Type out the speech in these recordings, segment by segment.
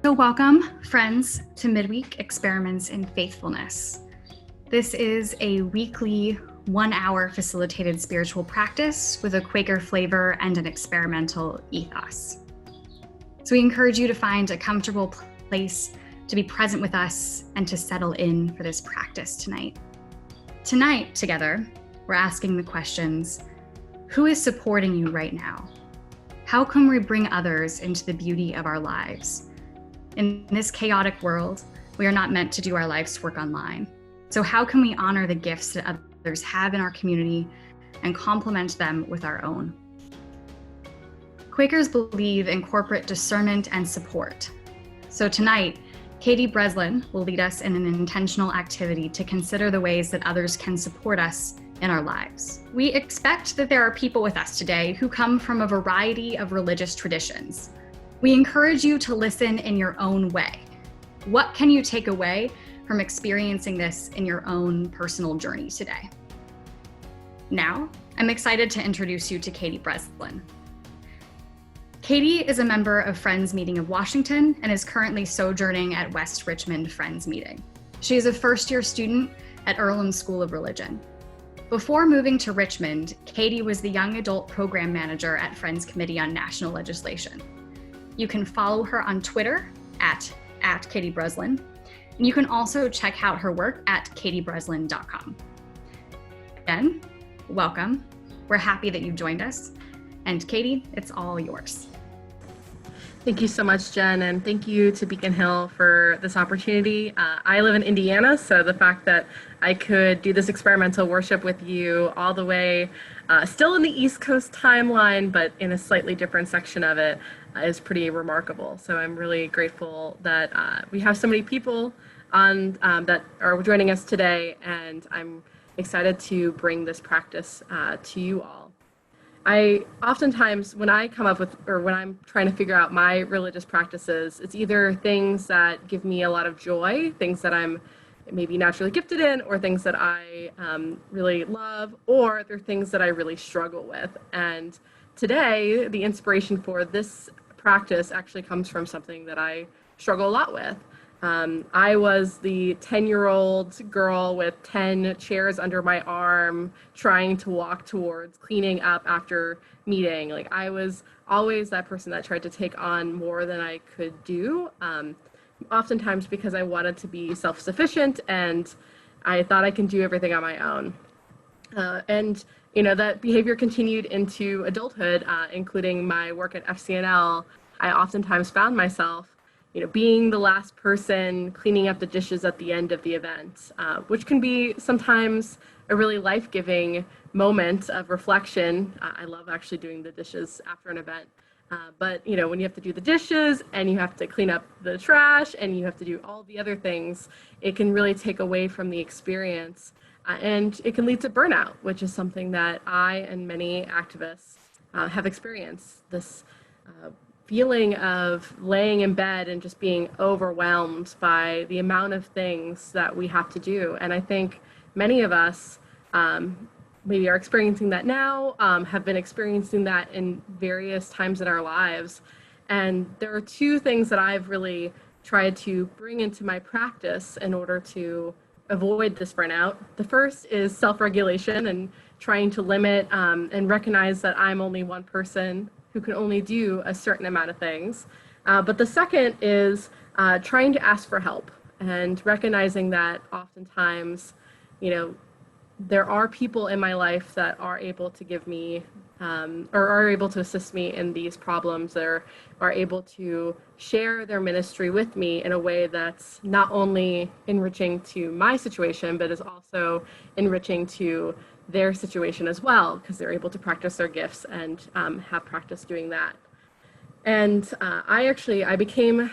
So welcome, friends, to Midweek Experiments in Faithfulness. This is a weekly 1-hour facilitated spiritual practice with a Quaker flavor and an experimental ethos. So we encourage you to find a comfortable place to be present with us and to settle in for this practice tonight. Tonight, together, we're asking the questions, who is supporting you right now? How can we bring others into the beauty of our lives? In this chaotic world, we are not meant to do our life's work online. So how can we honor the gifts that others have in our community and complement them with our own? Quakers believe in corporate discernment and support. So tonight, Katie Breslin will lead us in an intentional activity to consider the ways that others can support us in our lives. We expect that there are people with us today who come from a variety of religious traditions. We encourage you to listen in your own way. What can you take away from experiencing this in your own personal journey today? Now, I'm excited to introduce you to Katie Breslin. Katie is a member of Friends Meeting of Washington and is currently sojourning at West Richmond Friends Meeting. She is a first-year student at Earlham School of Religion. Before moving to Richmond, Katie was the Young Adult Program Manager at Friends Committee on National Legislation. You can follow her on Twitter at Katie Breslin, and you can also check out her work at katiebreslin.com. Again, welcome. We're happy that you joined us. And Katie, it's all yours. Thank you so much, Jen, and thank you to Beacon Hill for this opportunity. I live in Indiana, so the fact that I could do this experimental worship with you all the way, still in the East Coast timeline, but in a slightly different section of it, is pretty remarkable. So I'm really grateful that we have so many people on that are joining us today, and I'm excited to bring this practice to you all. I oftentimes, when I come up with, or when I'm trying to figure out my religious practices, it's either things that give me a lot of joy, things that I'm maybe naturally gifted in, or things that I really love, or they're things that I really struggle with. And today, the inspiration for this practice actually comes from something that I struggle a lot with. I was the 10-year-old girl with 10 chairs under my arm trying to walk towards cleaning up after meeting. Like, I was always that person that tried to take on more than I could do, oftentimes because I wanted to be self-sufficient and I thought I can do everything on my own. And that behavior continued into adulthood, including my work at FCNL. I oftentimes found myself being the last person cleaning up the dishes at the end of the event, which can be sometimes a really life-giving moment of reflection. I love actually doing the dishes after an event. But when you have to do the dishes and you have to clean up the trash and you have to do all the other things, it can really take away from the experience. And it can lead to burnout, which is something that I and many activists have experienced. This feeling of laying in bed and just being overwhelmed by the amount of things that we have to do. And I think many of us maybe are experiencing that now, have been experiencing that in various times in our lives. And there are two things that I've really tried to bring into my practice in order to avoid this burnout. The first is self-regulation and trying to limit and recognize that I'm only one person who can only do a certain amount of things. But the second is trying to ask for help and recognizing that oftentimes, there are people in my life that are able to give me or are able to assist me in these problems, or are able to share their ministry with me in a way that's not only enriching to my situation, but is also enriching to their situation as well, because they're able to practice their gifts and have practice doing that. And I became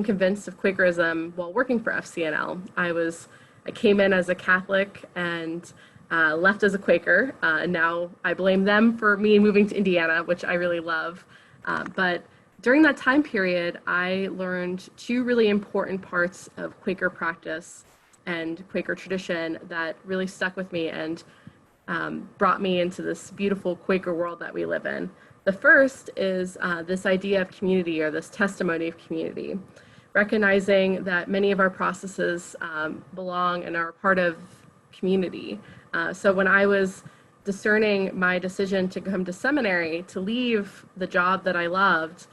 convinced of Quakerism while working for FCNL. I came in as a Catholic and left as a Quaker. And now I blame them for me moving to Indiana, which I really love. But during that time period, I learned two really important parts of Quaker practice and Quaker tradition that really stuck with me and brought me into this beautiful Quaker world that we live in. The first is this idea of community, or this testimony of community, recognizing that many of our processes belong and are part of community. So when I was discerning my decision to come to seminary, to leave the job that I loved,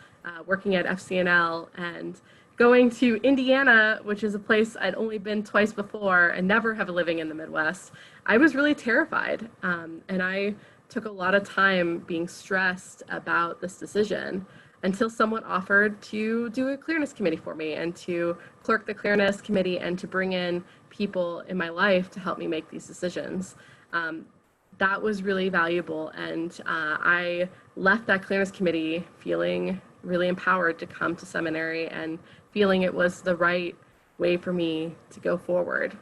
working at FCNL, and going to Indiana, which is a place I'd only been twice before and never have a living in the Midwest, I was really terrified. And I took a lot of time being stressed about this decision until someone offered to do a clearness committee for me and to clerk the clearness committee and to bring in people in my life to help me make these decisions. That was really valuable, and I left that clearness committee feeling really empowered to come to seminary and feeling it was the right way for me to go forward.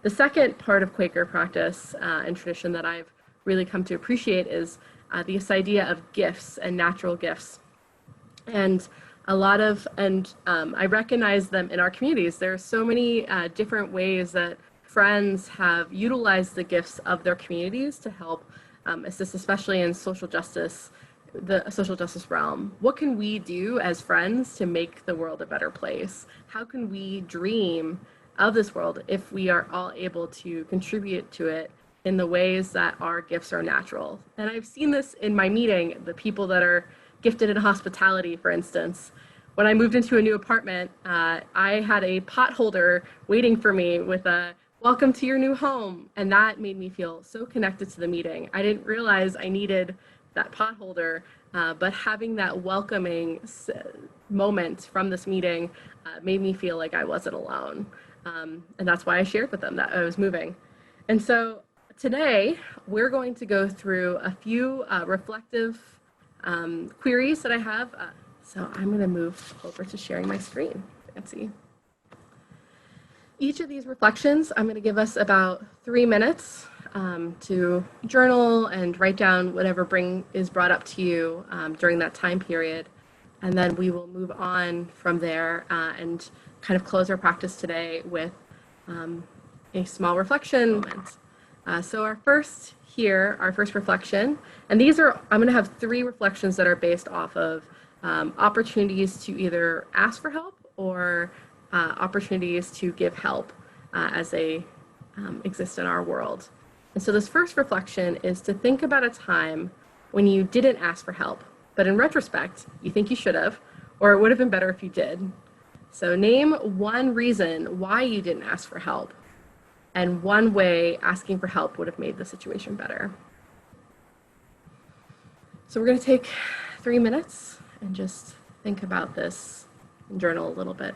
The second part of Quaker practice and tradition that I've really come to appreciate is this idea of gifts and natural gifts. And I recognize them in our communities. There are so many different ways that friends have utilized the gifts of their communities to help assist, especially in the social justice realm. What can we do as friends to make the world a better place? How can we dream of this world if we are all able to contribute to it in the ways that our gifts are natural? And I've seen this in my meeting, the people that are gifted in hospitality, for instance. When I moved into a new apartment, I had a pot holder waiting for me with a "Welcome to your new home," and that made me feel so connected to the meeting. I didn't realize I needed that pot holder, but having that welcoming moment from this meeting made me feel like I wasn't alone. And that's why I shared with them that I was moving. And so today, we're going to go through a few reflective queries that I have. So I'm going to move over to sharing my screen. Fancy. Each of these reflections, I'm going to give us about 3 minutes to journal and write down whatever is brought up to you during that time period. And then we will move on from there and kind of close our practice today with a small reflection moment. So our first reflection, and I'm going to have 3 reflections that are based off of opportunities to either ask for help or opportunities to give help as they exist in our world. And so this first reflection is to think about a time when you didn't ask for help, but in retrospect, you think you should have, or it would have been better if you did. So name one reason why you didn't ask for help, and one way asking for help would have made the situation better. So we're going to take 3 minutes and just think about this and journal a little bit.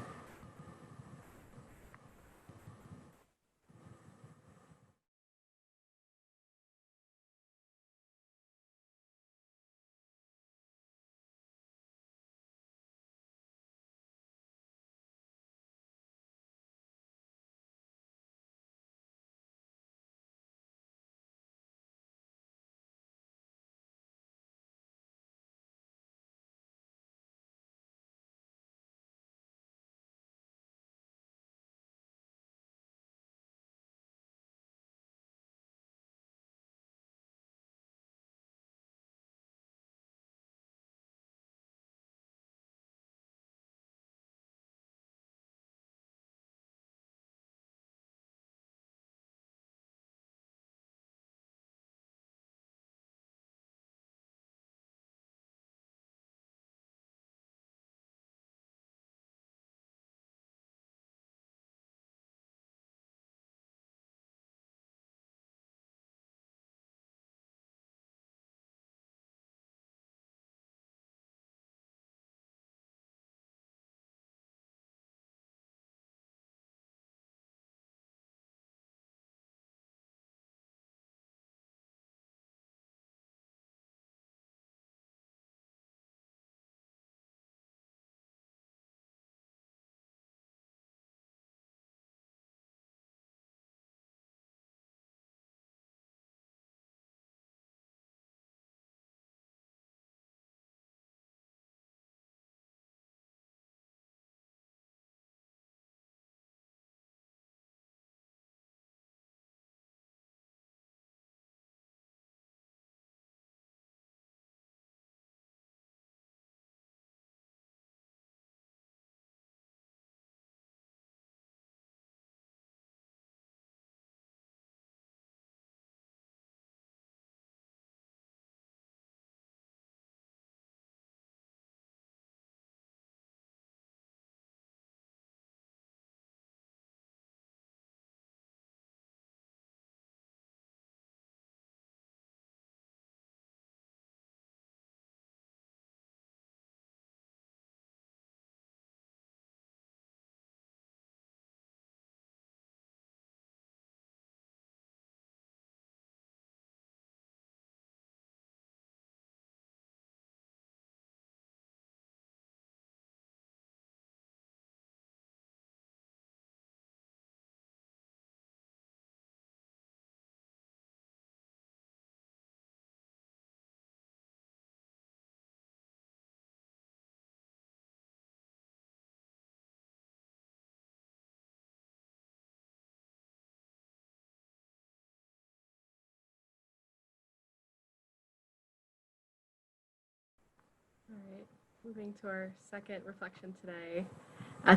All right, moving to our second reflection today.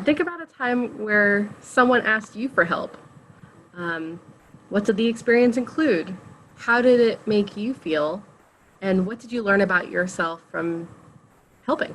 Think about a time where someone asked you for help. Um, what did the experience include? How did it make you feel? And what did you learn about yourself from helping?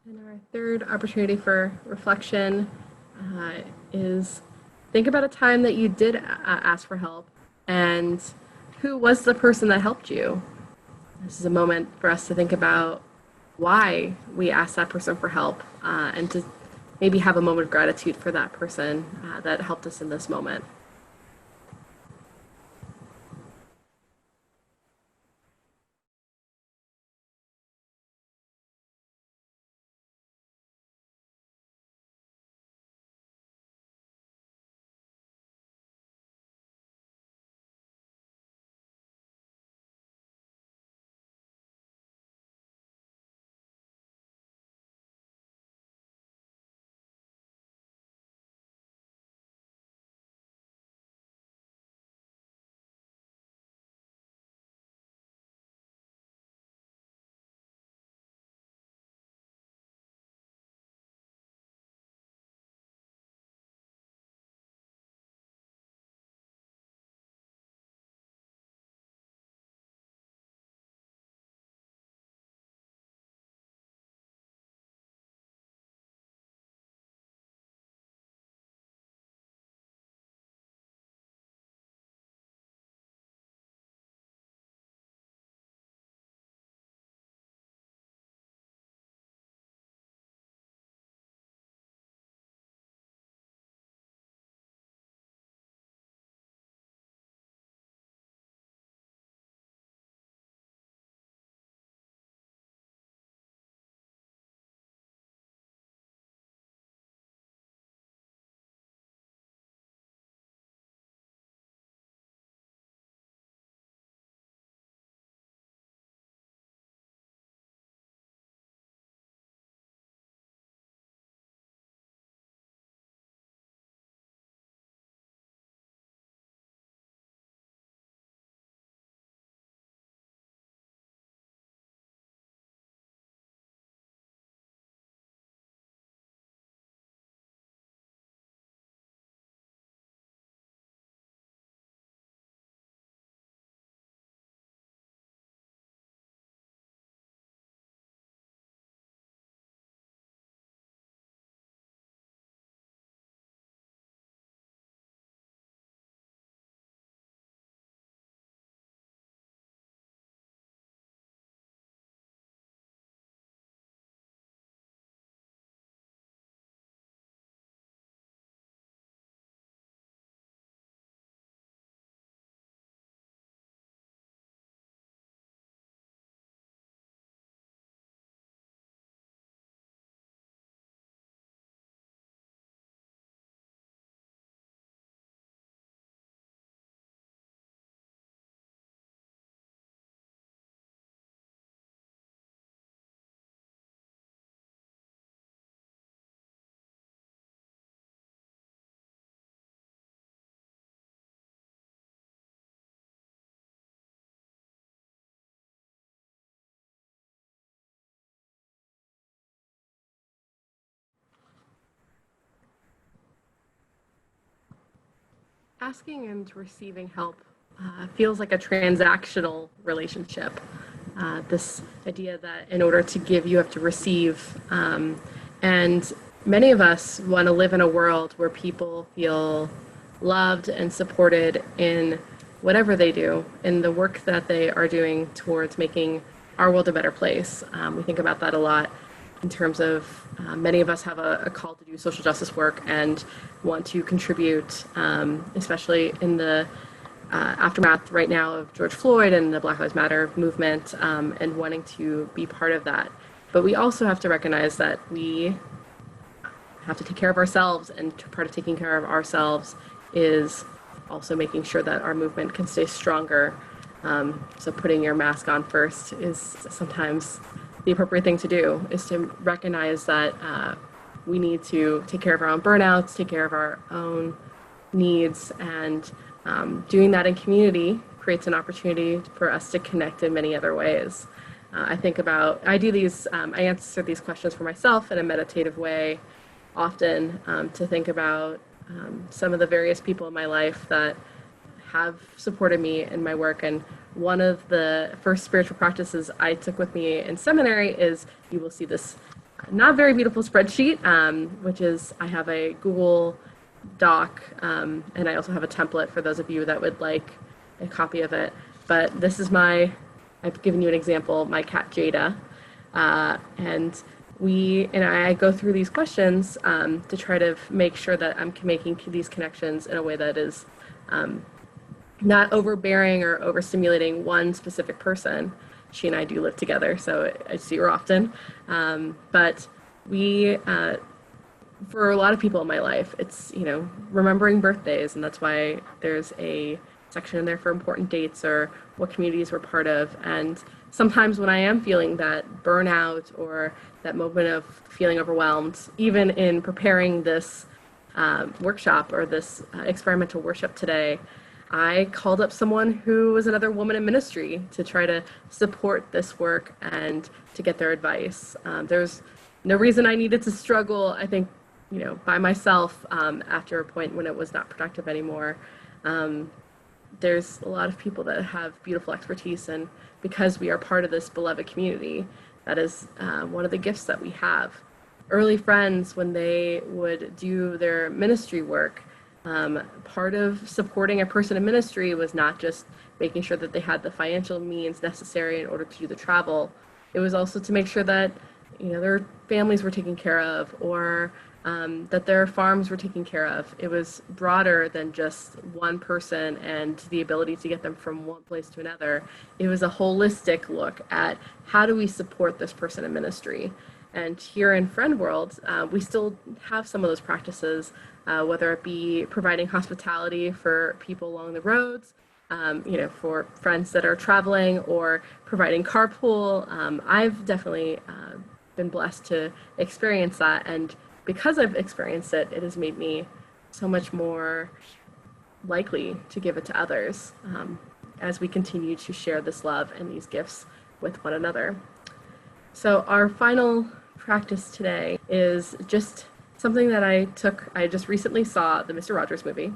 And our third opportunity for reflection uh, is think about a time that you did ask for help and who was the person that helped you. This is a moment for us to think about why we asked that person for help and to maybe have a moment of gratitude for that person that helped us in this moment. asking and receiving help feels like a transactional relationship. This idea that in order to give, you have to receive. And many of us want to live in a world where people feel loved and supported in whatever they do, in the work that they are doing towards making our world a better place. We think about that a lot in terms of many of us have a call to do social justice work and want to contribute, especially in the aftermath right now of George Floyd and the Black Lives Matter movement, and wanting to be part of that. But we also have to recognize that we have to take care of ourselves, and part of taking care of ourselves is also making sure that our movement can stay stronger. So putting your mask on first is sometimes the appropriate thing to do, is to recognize that we need to take care of our own burnouts, take care of our own needs, and doing that in community creates an opportunity for us to connect in many other ways. I answer these questions for myself in a meditative way often, to think about some of the various people in my life that have supported me in my work. And one of the first spiritual practices I took with me in seminary is, you will see this not very beautiful spreadsheet, which is, I have a Google Doc, and I also have a template for those of you that would like a copy of it. But this is I've given you an example, my cat Jada, and I go through these questions to try to make sure that I'm making these connections in a way that is not overbearing or overstimulating one specific person. She and I do live together, so I see her often. But for a lot of people in my life, it's, remembering birthdays, and that's why there's a section in there for important dates or what communities we're part of. And sometimes when I am feeling that burnout or that moment of feeling overwhelmed, even in preparing this workshop or this experimental worship today, I called up someone who was another woman in ministry to try to support this work and to get their advice. There's no reason I needed to struggle, I think, by myself after a point when it was not productive anymore. There's a lot of people that have beautiful expertise, and because we are part of this beloved community, that is one of the gifts that we have. Early friends, when they would do their ministry work, part of supporting a person in ministry was not just making sure that they had the financial means necessary in order to do the travel. It was also to make sure that their families were taken care of, or that their farms were taken care of. It was broader than just one person and the ability to get them from one place to another. It was a holistic look at how do we support this person in ministry. And here in Friend World, we still have some of those practices, whether it be providing hospitality for people along the roads, for friends that are traveling, or providing carpool. I've definitely been blessed to experience that, and because I've experienced it, it has made me so much more likely to give it to others as we continue to share this love and these gifts with one another. So our final practice today is just something that I just recently saw the Mr. Rogers movie.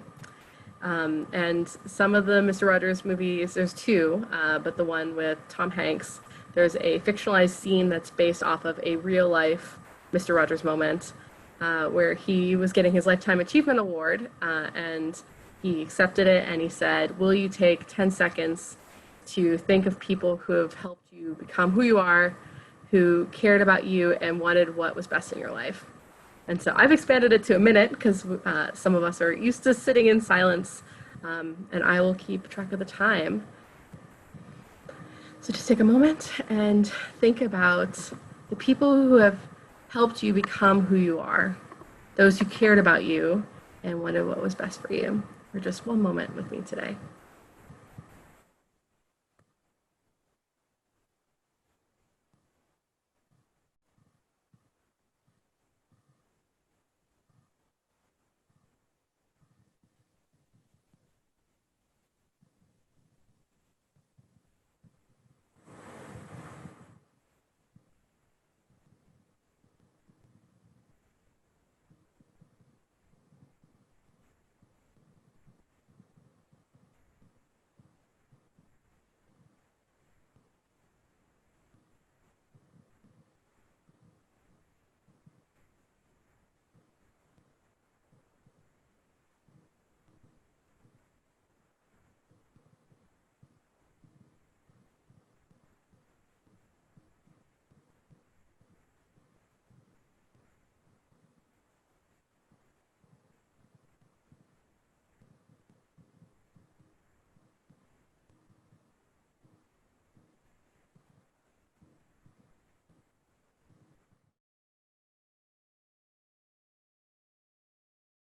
And some of the Mr. Rogers movies, there's two, but the one with Tom Hanks, there's a fictionalized scene that's based off of a real life Mr. Rogers moment, where he was getting his Lifetime Achievement Award, and he accepted it, and he said, will you take 10 seconds to think of people who have helped you become who you are, who cared about you and wanted what was best in your life? And so I've expanded it to a minute because some of us are used to sitting in silence, and I will keep track of the time. So just take a moment and think about the people who have helped you become who you are, those who cared about you and wanted what was best for you, for just one moment with me today.